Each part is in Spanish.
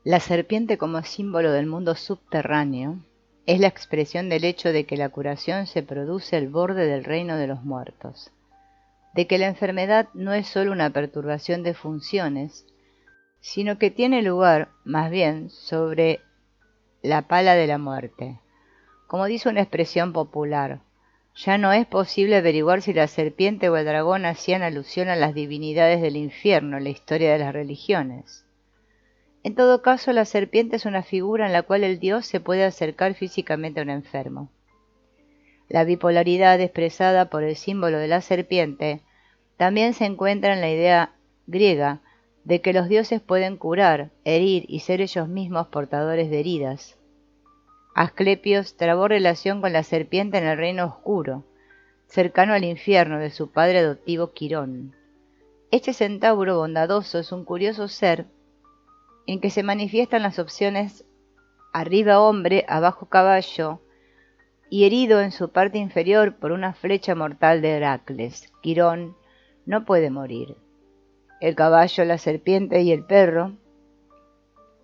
La serpiente como símbolo del mundo subterráneo es la expresión del hecho de que la curación se produce al borde del reino de los muertos, de que la enfermedad no es sólo una perturbación de funciones, sino que tiene lugar, más bien, sobre la pala de la muerte. Como dice una expresión popular, ya no es posible averiguar si la serpiente o el dragón hacían alusión a las divinidades del infierno en la historia de las religiones. En todo caso, la serpiente es una figura en la cual el dios se puede acercar físicamente a un enfermo. La bipolaridad expresada por el símbolo de la serpiente también se encuentra en la idea griega de que los dioses pueden curar, herir y ser ellos mismos portadores de heridas. Asclepios trabó relación con la serpiente en el reino oscuro, cercano al infierno de su padre adoptivo Quirón. Este centauro bondadoso es un curioso ser en que se manifiestan las opciones arriba hombre, abajo caballo, y herido en su parte inferior por una flecha mortal de Heracles. Quirón no puede morir. El caballo, la serpiente y el perro,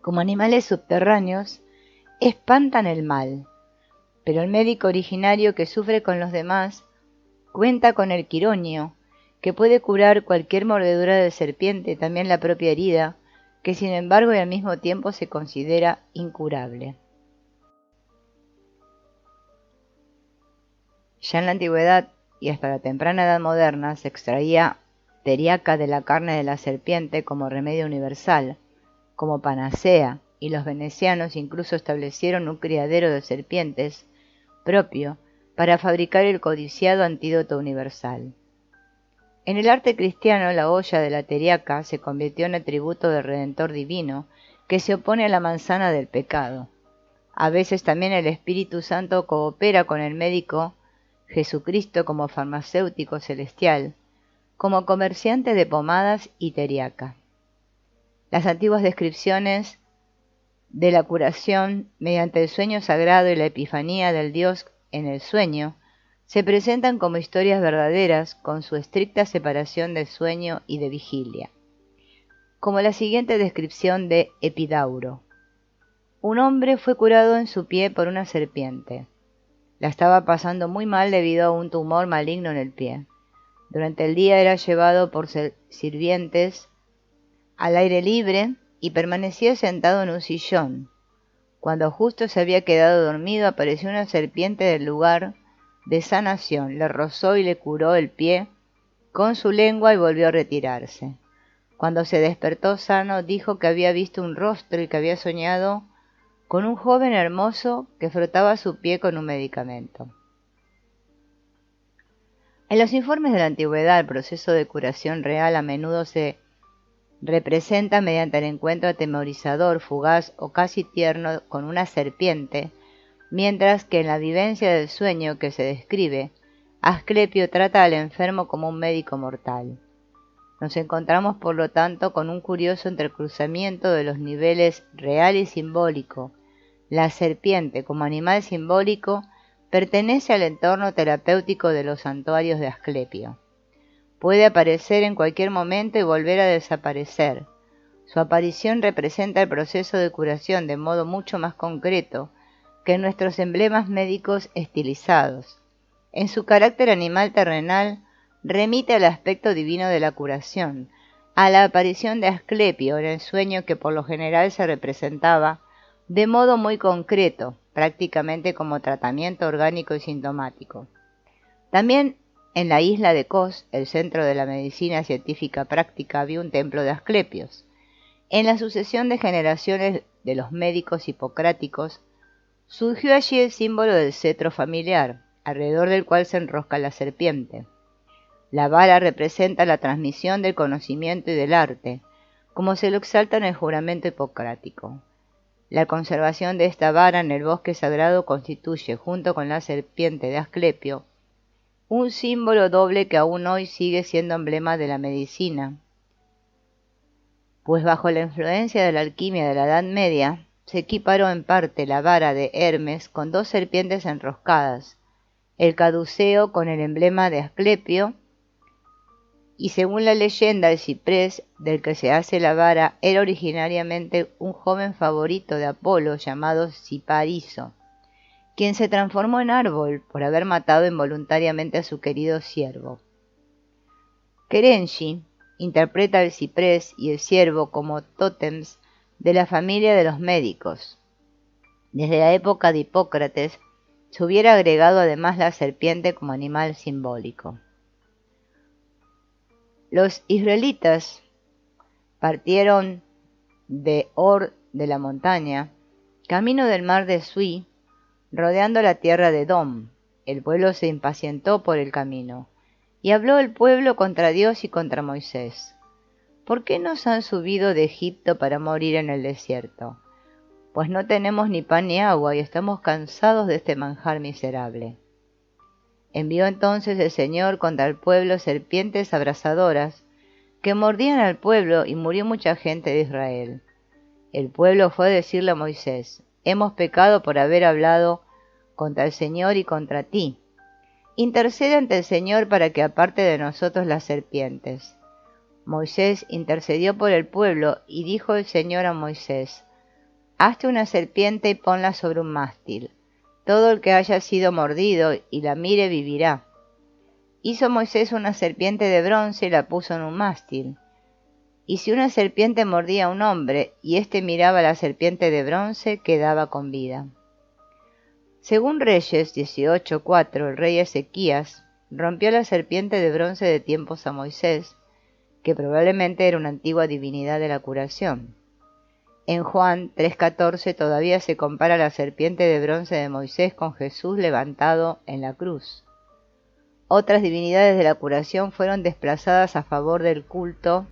como animales subterráneos, espantan el mal, pero el médico originario que sufre con los demás cuenta con el quironio, que puede curar cualquier mordedura de serpiente, también la propia herida, que sin embargo y al mismo tiempo se considera incurable. Ya en la antigüedad y hasta la temprana edad moderna se extraía teriaca de la carne de la serpiente como remedio universal, como panacea, y los venecianos incluso establecieron un criadero de serpientes propio para fabricar el codiciado antídoto universal. En el arte cristiano, la olla de la teriaca se convirtió en atributo del Redentor divino que se opone a la manzana del pecado. A veces también el Espíritu Santo coopera con el médico Jesucristo como farmacéutico celestial, como comerciante de pomadas y teriaca. Las antiguas descripciones de la curación mediante el sueño sagrado y la epifanía del Dios en el sueño se presentan como historias verdaderas con su estricta separación de sueño y de vigilia. Como la siguiente descripción de Epidauro. Un hombre fue curado en su pie por una serpiente. La estaba pasando muy mal debido a un tumor maligno en el pie. Durante el día era llevado por sirvientes al aire libre y permanecía sentado en un sillón. Cuando justo se había quedado dormido, apareció una serpiente del lugar de sanación, le rozó y le curó el pie con su lengua y volvió a retirarse. Cuando se despertó sano, dijo que había visto un rostro y que había soñado con un joven hermoso que frotaba su pie con un medicamento. En los informes de la antigüedad, el proceso de curación real a menudo se representa mediante el encuentro atemorizador, fugaz o casi tierno con una serpiente, mientras que en la vivencia del sueño que se describe, Asclepio trata al enfermo como un médico mortal. Nos encontramos, por lo tanto, con un curioso entrecruzamiento de los niveles real y simbólico. La serpiente, como animal simbólico, pertenece al entorno terapéutico de los santuarios de Asclepio. Puede aparecer en cualquier momento y volver a desaparecer. Su aparición representa el proceso de curación de modo mucho más concreto que en nuestros emblemas médicos estilizados. En su carácter animal terrenal, remite al aspecto divino de la curación, a la aparición de Asclepio en el sueño que por lo general se representaba de modo muy concreto, prácticamente como tratamiento orgánico y sintomático. También en la isla de Kos, el centro de la medicina científica práctica, había un templo de Asclepios. En la sucesión de generaciones de los médicos hipocráticos, surgió allí el símbolo del cetro familiar, alrededor del cual se enrosca la serpiente. La vara representa la transmisión del conocimiento y del arte, como se lo exalta en el juramento hipocrático. La conservación de esta vara en el bosque sagrado constituye, junto con la serpiente de Asclepio, un símbolo doble que aún hoy sigue siendo emblema de la medicina, pues bajo la influencia de la alquimia de la Edad Media, se equiparó en parte la vara de Hermes con dos serpientes enroscadas, el caduceo con el emblema de Asclepio y según la leyenda, el ciprés del que se hace la vara era originariamente un joven favorito de Apolo llamado Cipariso, quien se transformó en árbol por haber matado involuntariamente a su querido ciervo. Kerenji interpreta el ciprés y el ciervo como tótems de la familia de los médicos. Desde la época de Hipócrates se hubiera agregado además la serpiente como animal simbólico. Los israelitas partieron de Or de la montaña, camino del mar de Sui, rodeando la tierra de Edom. El pueblo se impacientó por el camino, y habló el pueblo contra Dios y contra Moisés. ¿Por qué nos han subido de Egipto para morir en el desierto? Pues no tenemos ni pan ni agua y estamos cansados de este manjar miserable. Envió entonces el Señor contra el pueblo serpientes abrasadoras que mordían al pueblo y murió mucha gente de Israel. El pueblo fue a decirle a Moisés: hemos pecado por haber hablado contra el Señor y contra ti. Intercede ante el Señor para que aparte de nosotros las serpientes. Moisés intercedió por el pueblo y dijo el Señor a Moisés: hazte una serpiente y ponla sobre un mástil. Todo el que haya sido mordido y la mire vivirá. Hizo Moisés una serpiente de bronce y la puso en un mástil. Y si una serpiente mordía a un hombre y éste miraba a la serpiente de bronce, quedaba con vida. Según Reyes 18:4, el rey Ezequías rompió la serpiente de bronce de tiempos a Moisés, que probablemente era una antigua divinidad de la curación. En Juan 3:14 todavía se compara la serpiente de bronce de Moisés con Jesús levantado en la cruz. Otras divinidades de la curación fueron desplazadas a favor del culto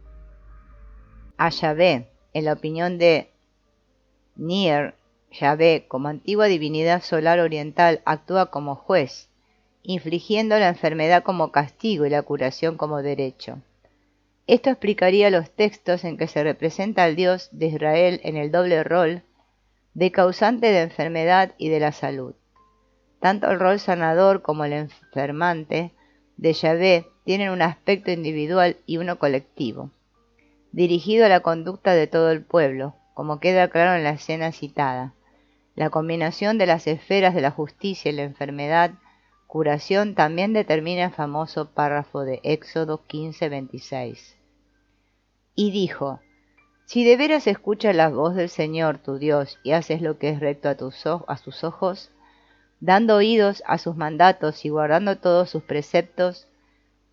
a Yahvé. En la opinión de Nier, Yahvé, como antigua divinidad solar oriental, actúa como juez, infligiendo la enfermedad como castigo y la curación como derecho. Esto explicaría los textos en que se representa al Dios de Israel en el doble rol de causante de enfermedad y de la salud. Tanto el rol sanador como el enfermante de Yahvé tienen un aspecto individual y uno colectivo, dirigido a la conducta de todo el pueblo, como queda claro en la escena citada. La combinación de las esferas de la justicia y la enfermedad, curación, también determina el famoso párrafo de Éxodo 15:26. Y dijo: si de veras escuchas la voz del Señor tu Dios y haces lo que es recto a sus ojos, dando oídos a sus mandatos y guardando todos sus preceptos,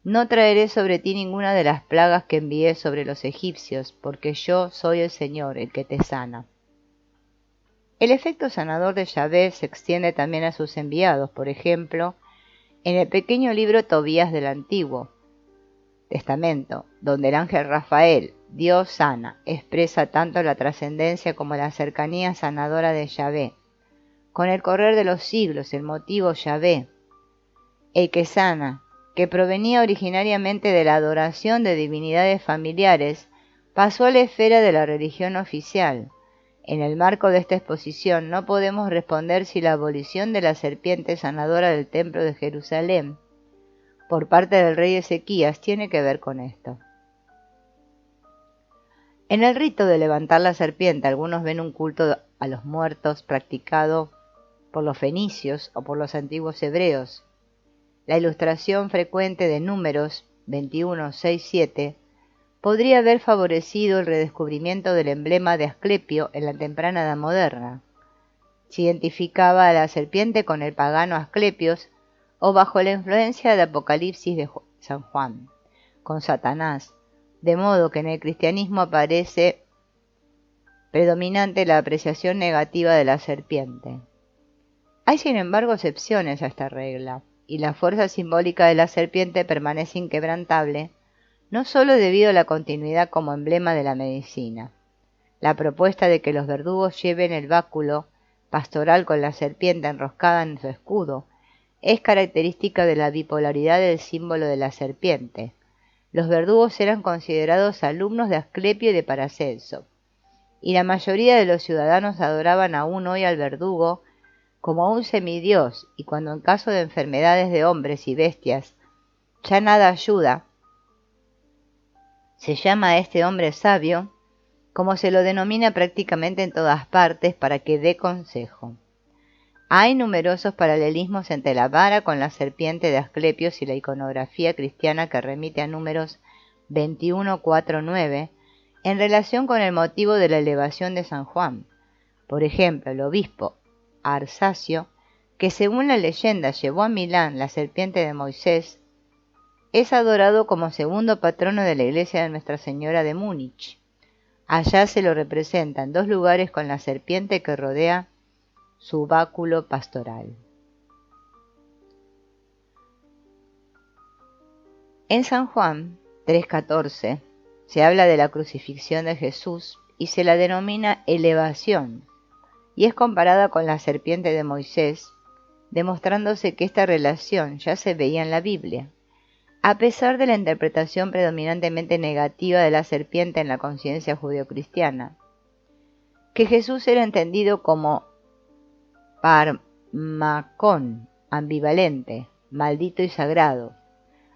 no traeré sobre ti ninguna de las plagas que envié sobre los egipcios, porque yo soy el Señor, el que te sana. El efecto sanador de Yahvé se extiende también a sus enviados. Por ejemplo, en el pequeño libro Tobías del Antiguo Testamento, donde el ángel Rafael, Dios sana, expresa tanto la trascendencia como la cercanía sanadora de Yahvé. Con el correr de los siglos, el motivo Yahvé, el que sana, que provenía originariamente de la adoración de divinidades familiares, pasó a la esfera de la religión oficial. En el marco de esta exposición no podemos responder si la abolición de la serpiente sanadora del templo de Jerusalén por parte del rey Ezequías tiene que ver con esto. En el rito de levantar la serpiente, algunos ven un culto a los muertos practicado por los fenicios o por los antiguos hebreos. La ilustración frecuente de Números 21:6-7 podría haber favorecido el redescubrimiento del emblema de Asclepio en la temprana Edad Moderna. Se identificaba a la serpiente con el pagano Asclepios o bajo la influencia del Apocalipsis de San Juan, con Satanás, de modo que en el cristianismo aparece predominante la apreciación negativa de la serpiente. Hay sin embargo excepciones a esta regla, y la fuerza simbólica de la serpiente permanece inquebrantable, no solo debido a la continuidad como emblema de la medicina. La propuesta de que los verdugos lleven el báculo pastoral con la serpiente enroscada en su escudo es característica de la bipolaridad del símbolo de la serpiente. Los verdugos eran considerados alumnos de Asclepio y de Paracelso, y la mayoría de los ciudadanos adoraban aún hoy al verdugo como un semidios, y cuando en caso de enfermedades de hombres y bestias ya nada ayuda, Se llama a este hombre sabio, como se lo denomina prácticamente en todas partes, para que dé consejo. Hay numerosos paralelismos entre la vara con la serpiente de Asclepios y la iconografía cristiana que remite a Números 21, 4, 9, en relación con el motivo de la elevación de San Juan. Por ejemplo, el obispo Arsacio, que según la leyenda llevó a Milán la serpiente de Moisés, es adorado como segundo patrono de la iglesia de Nuestra Señora de Múnich. Allá se lo representa en dos lugares con la serpiente que rodea su báculo pastoral. En San Juan 3:14 se habla de la crucifixión de Jesús y se la denomina elevación, y es comparada con la serpiente de Moisés, demostrándose que esta relación ya se veía en la Biblia. A pesar de la interpretación predominantemente negativa de la serpiente en la conciencia judeocristiana, que Jesús era entendido como parmacón, ambivalente, maldito y sagrado,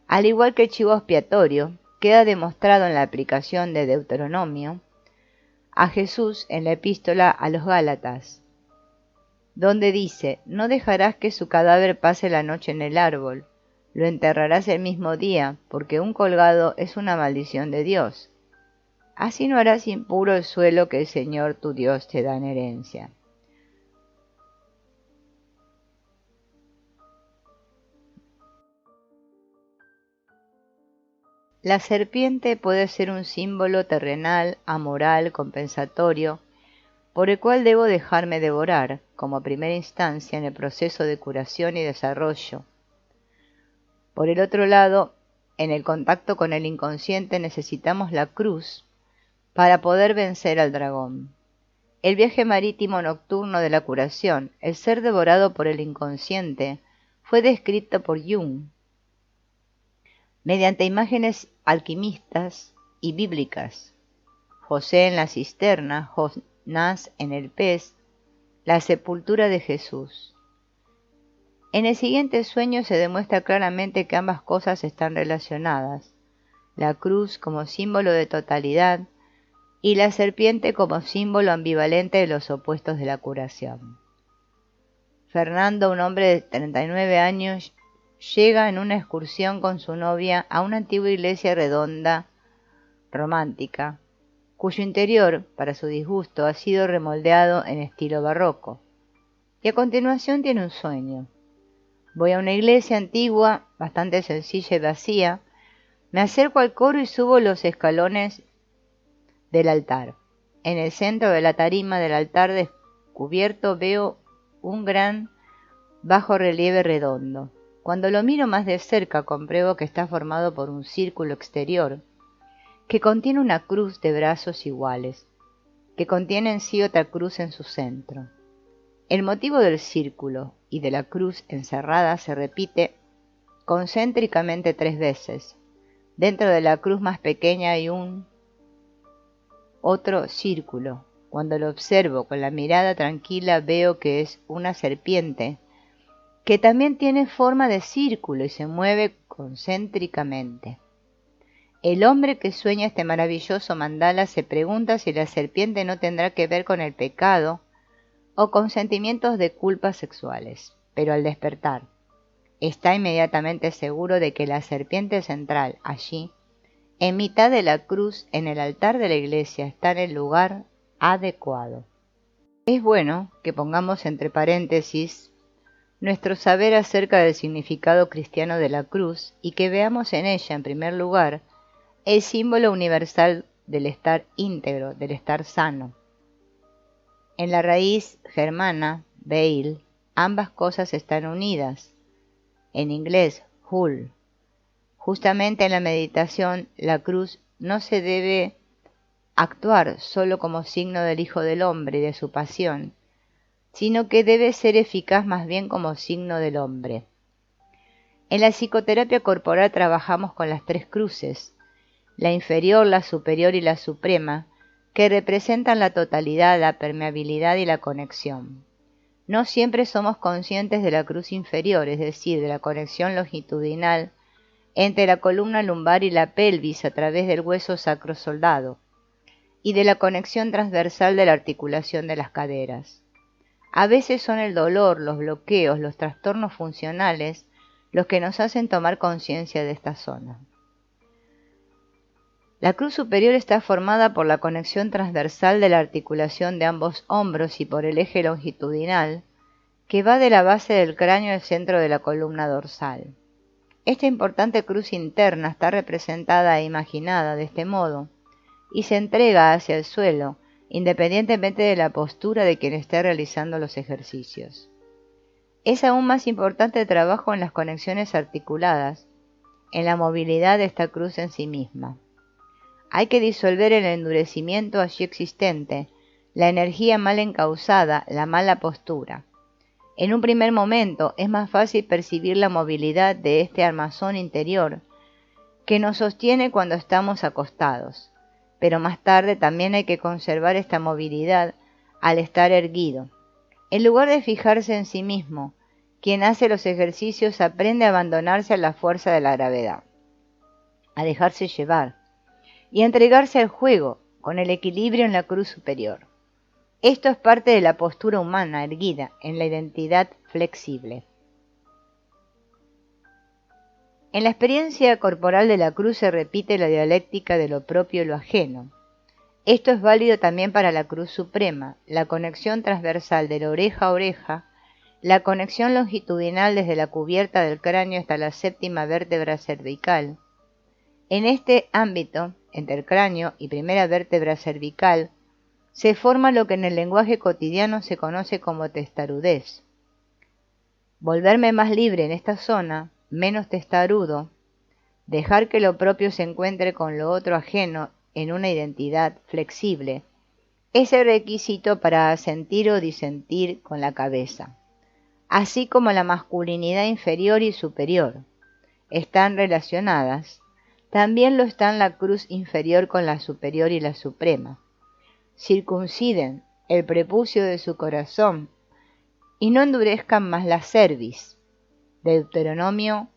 al igual que el chivo expiatorio, queda demostrado en la aplicación de Deuteronomio a Jesús en la epístola a los Gálatas, donde dice: no dejarás que su cadáver pase la noche en el árbol, lo enterrarás el mismo día, porque un colgado es una maldición de Dios. Así no harás impuro el suelo que el Señor tu Dios te da en herencia. La serpiente puede ser un símbolo terrenal, amoral, compensatorio, por el cual debo dejarme devorar, como primera instancia en el proceso de curación y desarrollo. Por el otro lado, en el contacto con el inconsciente necesitamos la cruz para poder vencer al dragón. El viaje marítimo nocturno de la curación, el ser devorado por el inconsciente, fue descrito por Jung mediante imágenes alquimistas y bíblicas. José en la cisterna, Jonás en el pez, la sepultura de Jesús. En el siguiente sueño se demuestra claramente que ambas cosas están relacionadas: la cruz como símbolo de totalidad y la serpiente como símbolo ambivalente de los opuestos de la curación. Fernando, un hombre de 39 años, llega en una excursión con su novia a una antigua iglesia redonda romántica, cuyo interior, para su disgusto, ha sido remoldeado en estilo barroco. Y a continuación tiene un sueño. Voy a una iglesia antigua, bastante sencilla y vacía, me acerco al coro y subo los escalones del altar. En el centro de la tarima del altar descubierto veo un gran bajo relieve redondo. Cuando lo miro más de cerca compruebo que está formado por un círculo exterior que contiene una cruz de brazos iguales, que contiene en sí otra cruz en su centro. El motivo del círculo y de la cruz encerrada se repite concéntricamente 3 veces. Dentro de la cruz más pequeña hay otro círculo. Cuando lo observo con la mirada tranquila veo que es una serpiente que también tiene forma de círculo y se mueve concéntricamente. El hombre que sueña este maravilloso mandala se pregunta si la serpiente no tendrá que ver con el pecado o con sentimientos de culpa sexuales, pero al despertar está inmediatamente seguro de que la serpiente central allí, en mitad de la cruz en el altar de la iglesia, está en el lugar adecuado. Es bueno que pongamos entre paréntesis nuestro saber acerca del significado cristiano de la cruz y que veamos en ella, en primer lugar, el símbolo universal del estar íntegro, del estar sano. En la raíz germana, Beil, ambas cosas están unidas. En inglés, Hul. Justamente en la meditación, la cruz no se debe actuar solo como signo del Hijo del Hombre y de su pasión, sino que debe ser eficaz más bien como signo del hombre. En la psicoterapia corporal trabajamos con las 3 cruces, la inferior, la superior y la suprema, que representan la totalidad, la permeabilidad y la conexión. No siempre somos conscientes de la cruz inferior, es decir, de la conexión longitudinal entre la columna lumbar y la pelvis a través del hueso sacrosoldado y de la conexión transversal de la articulación de las caderas. A veces son el dolor, los bloqueos, los trastornos funcionales los que nos hacen tomar conciencia de esta zona. La cruz superior está formada por la conexión transversal de la articulación de ambos hombros y por el eje longitudinal que va de la base del cráneo al centro de la columna dorsal. Esta importante cruz interna está representada e imaginada de este modo y se entrega hacia el suelo, independientemente de la postura de quien esté realizando los ejercicios. Es aún más importante el trabajo en las conexiones articuladas, en la movilidad de esta cruz en sí misma. Hay que disolver el endurecimiento allí existente, la energía mal encauzada, la mala postura. En un primer momento es más fácil percibir la movilidad de este armazón interior que nos sostiene cuando estamos acostados, pero más tarde también hay que conservar esta movilidad al estar erguido. En lugar de fijarse en sí mismo, quien hace los ejercicios aprende a abandonarse a la fuerza de la gravedad, a dejarse llevar y a entregarse al juego con el equilibrio en la cruz superior. Esto es parte de la postura humana erguida en la identidad flexible. En la experiencia corporal de la cruz se repite la dialéctica de lo propio y lo ajeno. Esto es válido también para la cruz suprema, la conexión transversal de la oreja a oreja, la conexión longitudinal desde la cubierta del cráneo hasta la séptima vértebra cervical. En este ámbito, entre el cráneo y primera vértebra cervical, se forma lo que en el lenguaje cotidiano se conoce como testarudez. Volverme más libre en esta zona, menos testarudo, dejar que lo propio se encuentre con lo otro ajeno en una identidad flexible, es el requisito para asentir o disentir con la cabeza. Así como la masculinidad inferior y superior están relacionadas, también lo están la cruz inferior con la superior y la suprema. Circunciden el prepucio de su corazón y no endurezcan más la cerviz. Deuteronomio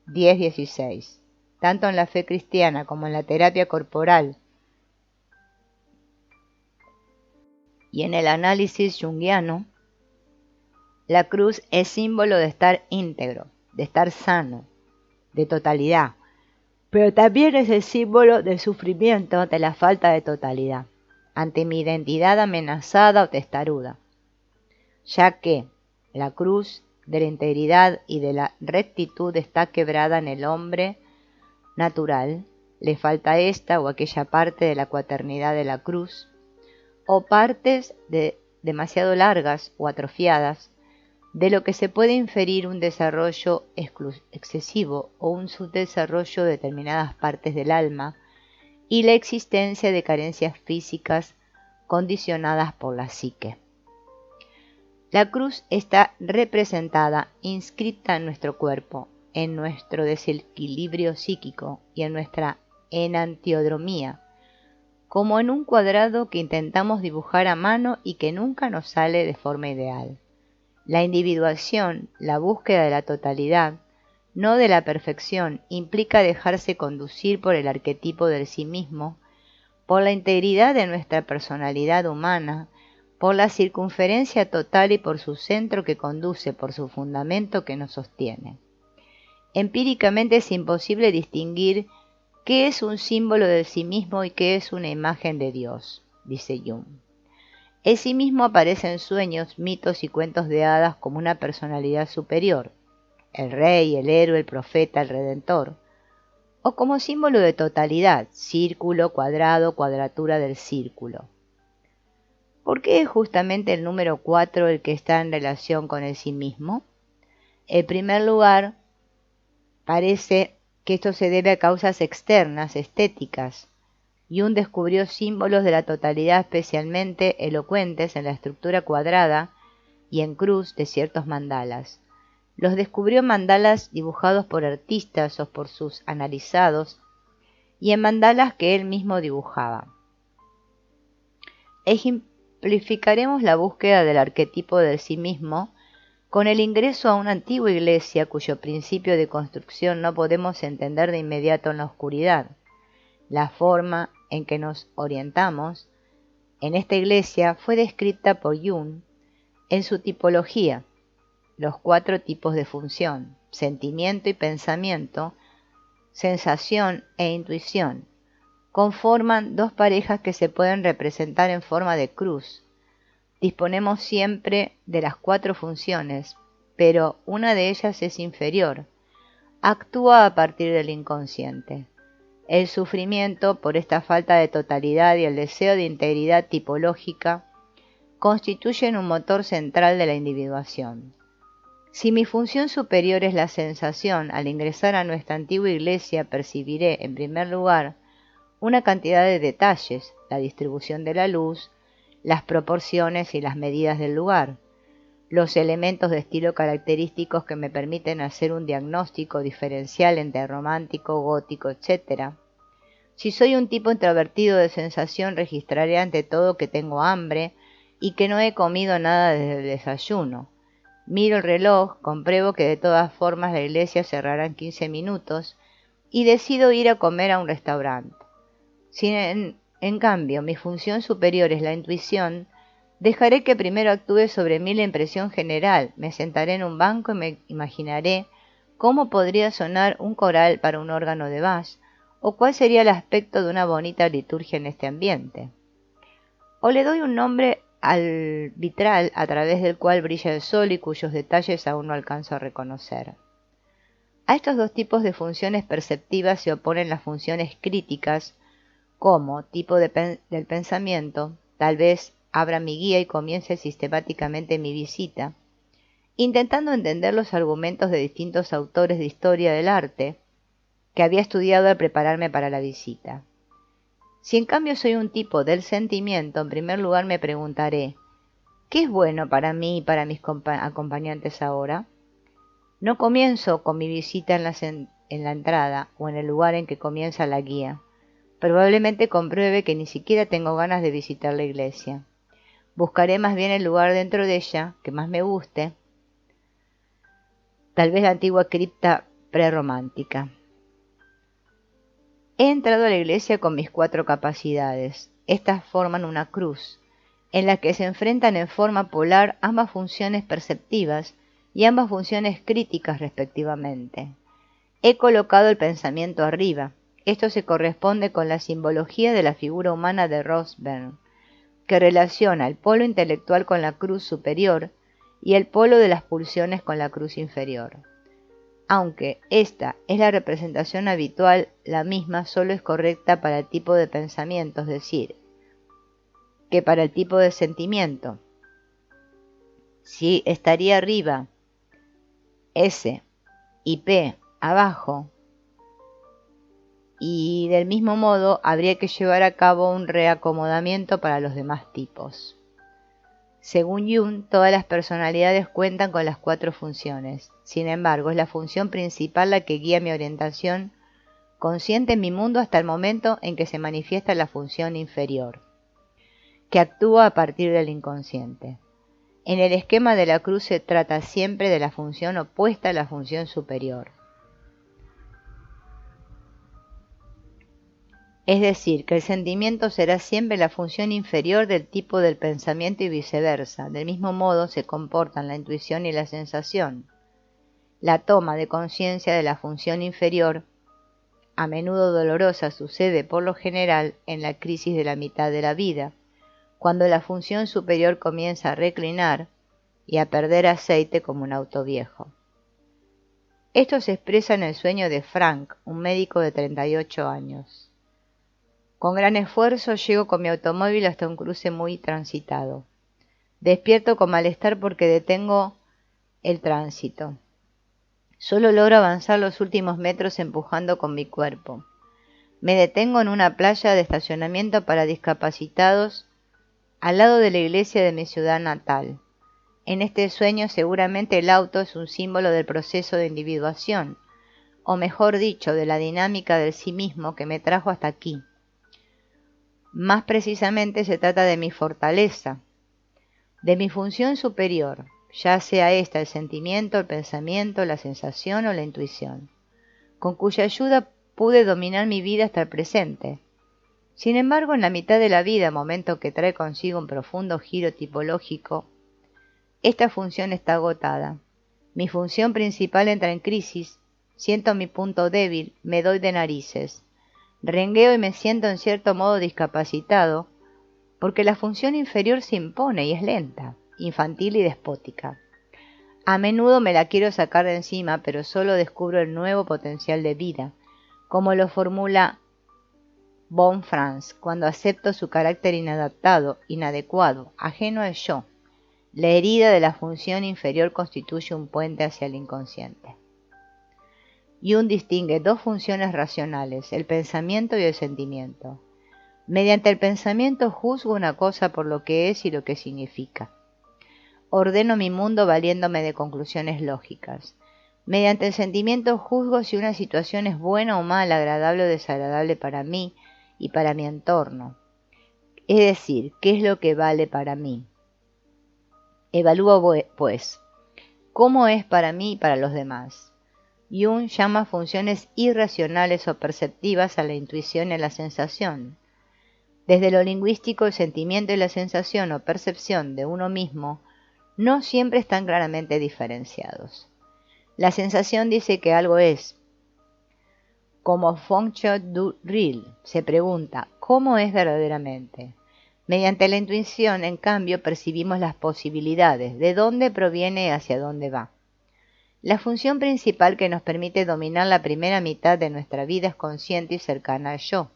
10:16. Tanto en la fe cristiana como en la terapia corporal y en el análisis junguiano, la cruz es símbolo de estar íntegro, de estar sano, de totalidad, pero también es el símbolo del sufrimiento de la falta de totalidad, ante mi identidad amenazada o testaruda, ya que la cruz de la integridad y de la rectitud está quebrada en el hombre natural, le falta esta o aquella parte de la cuaternidad de la cruz, o partes demasiado largas o atrofiadas, de lo que se puede inferir un desarrollo excesivo o un subdesarrollo de determinadas partes del alma y la existencia de carencias físicas condicionadas por la psique. La cruz está representada, inscrita en nuestro cuerpo, en nuestro desequilibrio psíquico y en nuestra enantiodromía, como en un cuadrado que intentamos dibujar a mano y que nunca nos sale de forma ideal. La individuación, la búsqueda de la totalidad, no de la perfección, implica dejarse conducir por el arquetipo del sí mismo, por la integridad de nuestra personalidad humana, por la circunferencia total y por su centro que conduce, por su fundamento que nos sostiene. Empíricamente es imposible distinguir qué es un símbolo del sí mismo y qué es una imagen de Dios, dice Jung. El sí mismo aparece en sueños, mitos y cuentos de hadas como una personalidad superior, el rey, el héroe, el profeta, el redentor, o como símbolo de totalidad, círculo, cuadrado, cuadratura del círculo. ¿Por qué es justamente el número 4 el que está en relación con el sí mismo? En primer lugar, parece que esto se debe a causas externas, estéticas. Jung descubrió símbolos de la totalidad especialmente elocuentes en la estructura cuadrada y en cruz de ciertos mandalas. Los descubrió en mandalas dibujados por artistas o por sus analizados y en mandalas que él mismo dibujaba. Ejemplificaremos la búsqueda del arquetipo del sí mismo Con el ingreso a una antigua iglesia cuyo principio de construcción no podemos entender de inmediato en la oscuridad, la forma en que nos orientamos en esta iglesia fue descrita por Jung en su tipología, los 4 tipos de función: sentimiento y pensamiento, sensación e intuición. Conforman 2 parejas que se pueden representar en forma de cruz. Disponemos siempre de las 4 funciones, pero una de ellas es inferior. Actúa a partir del inconsciente. El sufrimiento por esta falta de totalidad y el deseo de integridad tipológica constituyen un motor central de la individuación. Si mi función superior es la sensación, al ingresar a nuestra antigua iglesia percibiré, en primer lugar, una cantidad de detalles: la distribución de la luz, las proporciones y las medidas del lugar, los elementos de estilo característicos que me permiten hacer un diagnóstico diferencial entre romántico, gótico, etc. Si soy un tipo introvertido de sensación, registraré ante todo que tengo hambre y que no he comido nada desde el desayuno. Miro el reloj, compruebo que de todas formas la iglesia cerrará en 15 minutos y decido ir a comer a un restaurante. Si en cambio mi función superior es la intuición, dejaré que primero actúe sobre mí la impresión general, me sentaré en un banco y me imaginaré cómo podría sonar un coral para un órgano de Bach, o cuál sería el aspecto de una bonita liturgia en este ambiente. O le doy un nombre al vitral a través del cual brilla el sol y cuyos detalles aún no alcanzo a reconocer. A estos 2 tipos de funciones perceptivas se oponen las funciones críticas, como tipo del pensamiento. Tal vez abra mi guía y comience sistemáticamente mi visita, intentando entender los argumentos de distintos autores de historia del arte que había estudiado al prepararme para la visita. Si en cambio soy un tipo del sentimiento, en primer lugar me preguntaré: ¿qué es bueno para mí y para mis acompañantes ahora? No comienzo con mi visita en la entrada o en el lugar en que comienza la guía. Probablemente compruebe que ni siquiera tengo ganas de visitar la iglesia. Buscaré más bien el lugar dentro de ella que más me guste, tal vez la antigua cripta prerromántica. He entrado a la iglesia con mis 4 capacidades. Estas forman una cruz, en la que se enfrentan en forma polar ambas funciones perceptivas y ambas funciones críticas respectivamente. He colocado el pensamiento arriba. Esto se corresponde con la simbología de la figura humana de Rosberg, que relaciona el polo intelectual con la cruz superior y el polo de las pulsiones con la cruz inferior. Aunque esta es la representación habitual, la misma solo es correcta para el tipo de pensamiento, es decir, que para el tipo de sentimiento. Si estaría arriba, S, y P abajo, y del mismo modo habría que llevar a cabo un reacomodamiento para los demás tipos. Según Jung, todas las personalidades cuentan con las 4 funciones. Sin embargo, es la función principal la que guía mi orientación consciente en mi mundo hasta el momento en que se manifiesta la función inferior, que actúa a partir del inconsciente. En el esquema de la cruz se trata siempre de la función opuesta a la función superior. Es decir, que el sentimiento será siempre la función inferior del tipo del pensamiento y viceversa. Del mismo modo se comportan la intuición y la sensación. La toma de conciencia de la función inferior, a menudo dolorosa, sucede por lo general en la crisis de la mitad de la vida, cuando la función superior comienza a reclinar y a perder aceite como un auto viejo. Esto se expresa en el sueño de Frank, un médico de 38 años. Con gran esfuerzo llego con mi automóvil hasta un cruce muy transitado. Despierto con malestar porque detengo el tránsito. Solo logro avanzar los últimos metros empujando con mi cuerpo. Me detengo en una playa de estacionamiento para discapacitados al lado de la iglesia de mi ciudad natal. En este sueño seguramente el auto es un símbolo del proceso de individuación, o mejor dicho, de la dinámica del sí mismo que me trajo hasta aquí. Más precisamente se trata de mi fortaleza, de mi función superior, ya sea esta el sentimiento, el pensamiento, la sensación o la intuición, con cuya ayuda pude dominar mi vida hasta el presente. Sin embargo, en la mitad de la vida, momento que trae consigo un profundo giro tipológico, esta función está agotada. Mi función principal entra en crisis, siento mi punto débil, me doy de narices, rengueo y me siento en cierto modo discapacitado, porque la función inferior se impone y es lenta, infantil y despótica. A menudo me la quiero sacar de encima, pero solo descubro el nuevo potencial de vida, como lo formula von Franz, cuando acepto su carácter inadaptado, inadecuado, ajeno al yo. La herida de la función inferior constituye un puente hacia el inconsciente. Jung distingue dos funciones racionales, el pensamiento y el sentimiento. Mediante el pensamiento juzgo una cosa por lo que es y lo que significa. Ordeno mi mundo valiéndome de conclusiones lógicas. Mediante el sentimiento juzgo si una situación es buena o mala, agradable o desagradable para mí y para mi entorno. Es decir, ¿qué es lo que vale para mí? Evalúo, pues, cómo es para mí y para los demás. Jung llama funciones irracionales o perceptivas a la intuición y a la sensación. Desde lo lingüístico, el sentimiento y la sensación o percepción de uno mismo no siempre están claramente diferenciados. La sensación dice que algo es. Como Fonction du Réel se pregunta, ¿cómo es verdaderamente? Mediante la intuición, en cambio, percibimos las posibilidades, de dónde proviene y hacia dónde va. La función principal que nos permite dominar la primera mitad de nuestra vida es consciente y cercana al yo,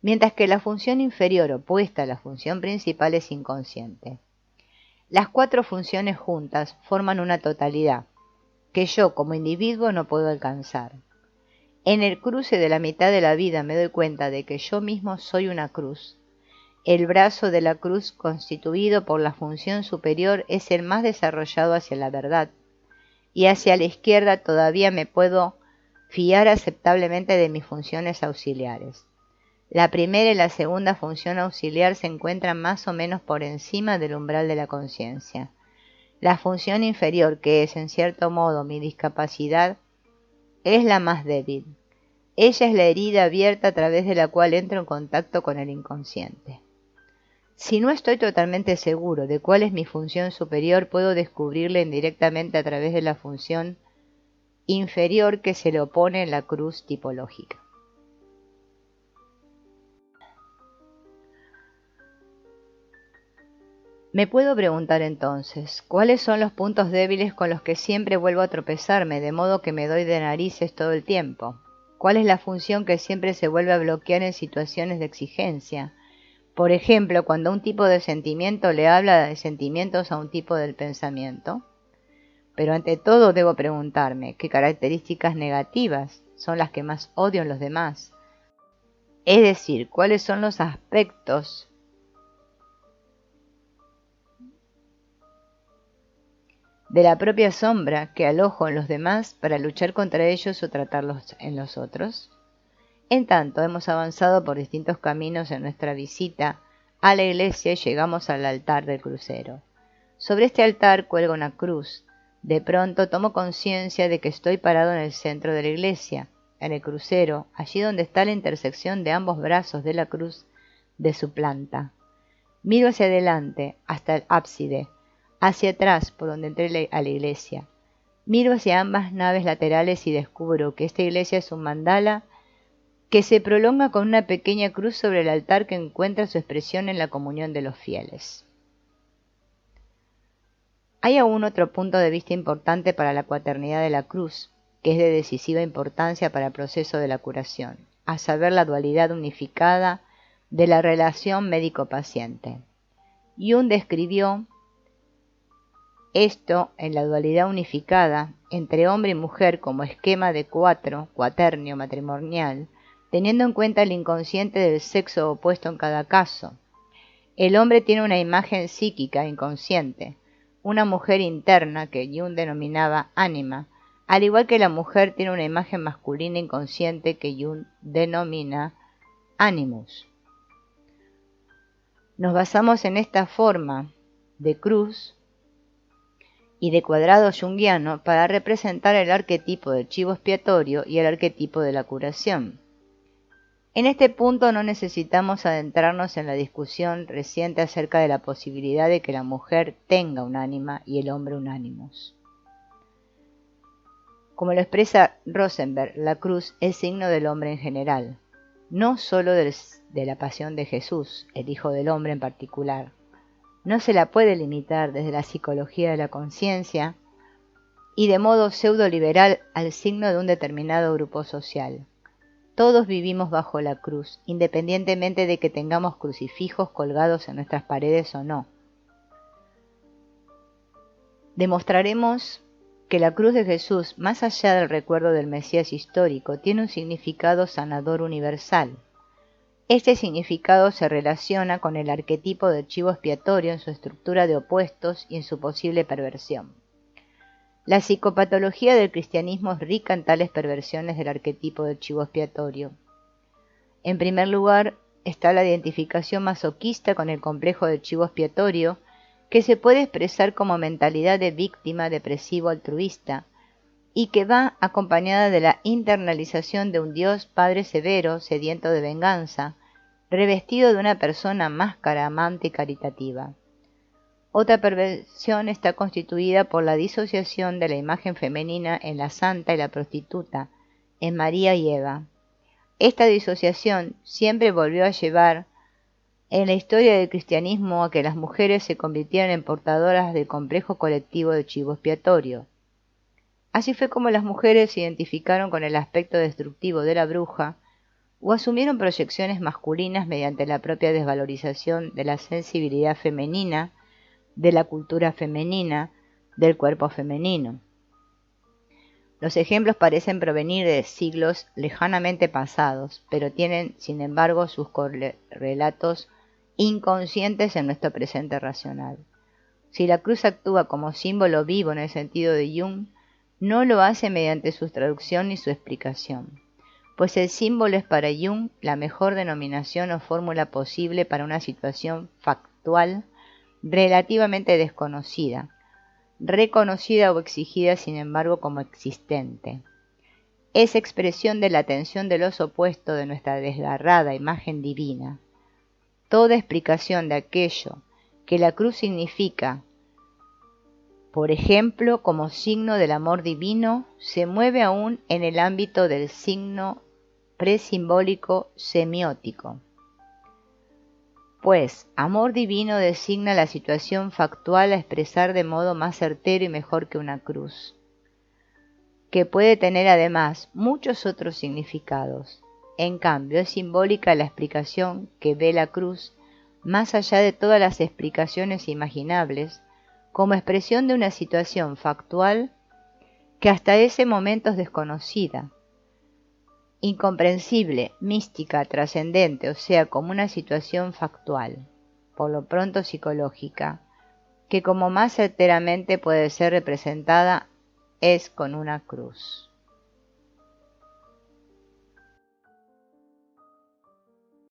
mientras que la función inferior opuesta a la función principal es inconsciente. Las cuatro funciones juntas forman una totalidad, que yo como individuo no puedo alcanzar. En el cruce de la mitad de la vida me doy cuenta de que yo mismo soy una cruz. El brazo de la cruz constituido por la función superior es el más desarrollado hacia la verdad, y hacia la izquierda todavía me puedo fiar aceptablemente de mis funciones auxiliares. La primera y la segunda función auxiliar se encuentran más o menos por encima del umbral de la conciencia. La función inferior, que es en cierto modo mi discapacidad, es la más débil. Ella es la herida abierta a través de la cual entro en contacto con el inconsciente. Si no estoy totalmente seguro de cuál es mi función superior, puedo descubrirla indirectamente a través de la función inferior que se le opone en la cruz tipológica. Me puedo preguntar entonces, ¿cuáles son los puntos débiles con los que siempre vuelvo a tropezarme, de modo que me doy de narices todo el tiempo? ¿Cuál es la función que siempre se vuelve a bloquear en situaciones de exigencia? Por ejemplo, cuando un tipo de sentimiento le habla de sentimientos a un tipo del pensamiento. Pero ante todo debo preguntarme, ¿qué características negativas son las que más odio en los demás? Es decir, ¿cuáles son los aspectos de la propia sombra que alojo en los demás para luchar contra ellos o tratarlos en los otros? En tanto, hemos avanzado por distintos caminos en nuestra visita a la iglesia y llegamos al altar del crucero. Sobre este altar cuelga una cruz. De pronto tomo conciencia de que estoy parado en el centro de la iglesia, en el crucero, allí donde está la intersección de ambos brazos de la cruz de su planta. Miro hacia adelante, hasta el ábside, hacia atrás, por donde entré a la iglesia. Miro hacia ambas naves laterales y descubro que esta iglesia es un mandala que se prolonga con una pequeña cruz sobre el altar que encuentra su expresión en la comunión de los fieles. Hay aún otro punto de vista importante para la cuaternidad de la cruz, que es de decisiva importancia para el proceso de la curación, a saber la dualidad unificada de la relación médico-paciente. Jung describió esto en la dualidad unificada entre hombre y mujer como esquema de cuaternio matrimonial, teniendo en cuenta el inconsciente del sexo opuesto en cada caso. El hombre tiene una imagen psíquica inconsciente, una mujer interna que Jung denominaba ánima, al igual que la mujer tiene una imagen masculina inconsciente que Jung denomina animus. Nos basamos en esta forma de cruz y de cuadrado junguiano para representar el arquetipo del chivo expiatorio y el arquetipo de la curación. En este punto no necesitamos adentrarnos en la discusión reciente acerca de la posibilidad de que la mujer tenga un ánima y el hombre un ánimos. Como lo expresa Rosenberg, la cruz es signo del hombre en general, no solo de la pasión de Jesús, el Hijo del Hombre en particular. No se la puede limitar desde la psicología de la conciencia y de modo pseudo-liberal al signo de un determinado grupo social. Todos vivimos bajo la cruz, independientemente de que tengamos crucifijos colgados en nuestras paredes o no. Demostraremos que la cruz de Jesús, más allá del recuerdo del Mesías histórico, tiene un significado sanador universal. Este significado se relaciona con el arquetipo del chivo expiatorio en su estructura de opuestos y en su posible perversión. La psicopatología del cristianismo es rica en tales perversiones del arquetipo del chivo expiatorio. En primer lugar, está la identificación masoquista con el complejo del chivo expiatorio, que se puede expresar como mentalidad de víctima depresivo altruista, y que va acompañada de la internalización de un Dios Padre severo, sediento de venganza, revestido de una persona máscara amante y caritativa. Otra perversión está constituida por la disociación de la imagen femenina en la santa y la prostituta, en María y Eva. Esta disociación siempre volvió a llevar en la historia del cristianismo a que las mujeres se convirtieran en portadoras del complejo colectivo de chivo expiatorio. Así fue como las mujeres se identificaron con el aspecto destructivo de la bruja o asumieron proyecciones masculinas mediante la propia desvalorización de la sensibilidad femenina, de la cultura femenina, del cuerpo femenino. Los ejemplos parecen provenir de siglos lejanamente pasados, pero tienen, sin embargo, sus correlatos inconscientes en nuestro presente racional. Si la cruz actúa como símbolo vivo en el sentido de Jung, no lo hace mediante su traducción ni su explicación, pues el símbolo es para Jung la mejor denominación o fórmula posible para una situación factual relativamente desconocida, reconocida o exigida sin embargo como existente. Es expresión de la tensión de los opuestos de nuestra desgarrada imagen divina. Toda explicación de aquello que la cruz significa, por ejemplo, como signo del amor divino, se mueve aún en el ámbito del signo presimbólico semiótico. Pues, amor divino designa la situación factual a expresar de modo más certero y mejor que una cruz, que puede tener además muchos otros significados. En cambio, es simbólica la explicación que ve la cruz, más allá de todas las explicaciones imaginables, como expresión de una situación factual que hasta ese momento es desconocida, incomprensible, mística, trascendente, o sea, como una situación factual, por lo pronto psicológica, que como más certeramente puede ser representada es con una cruz.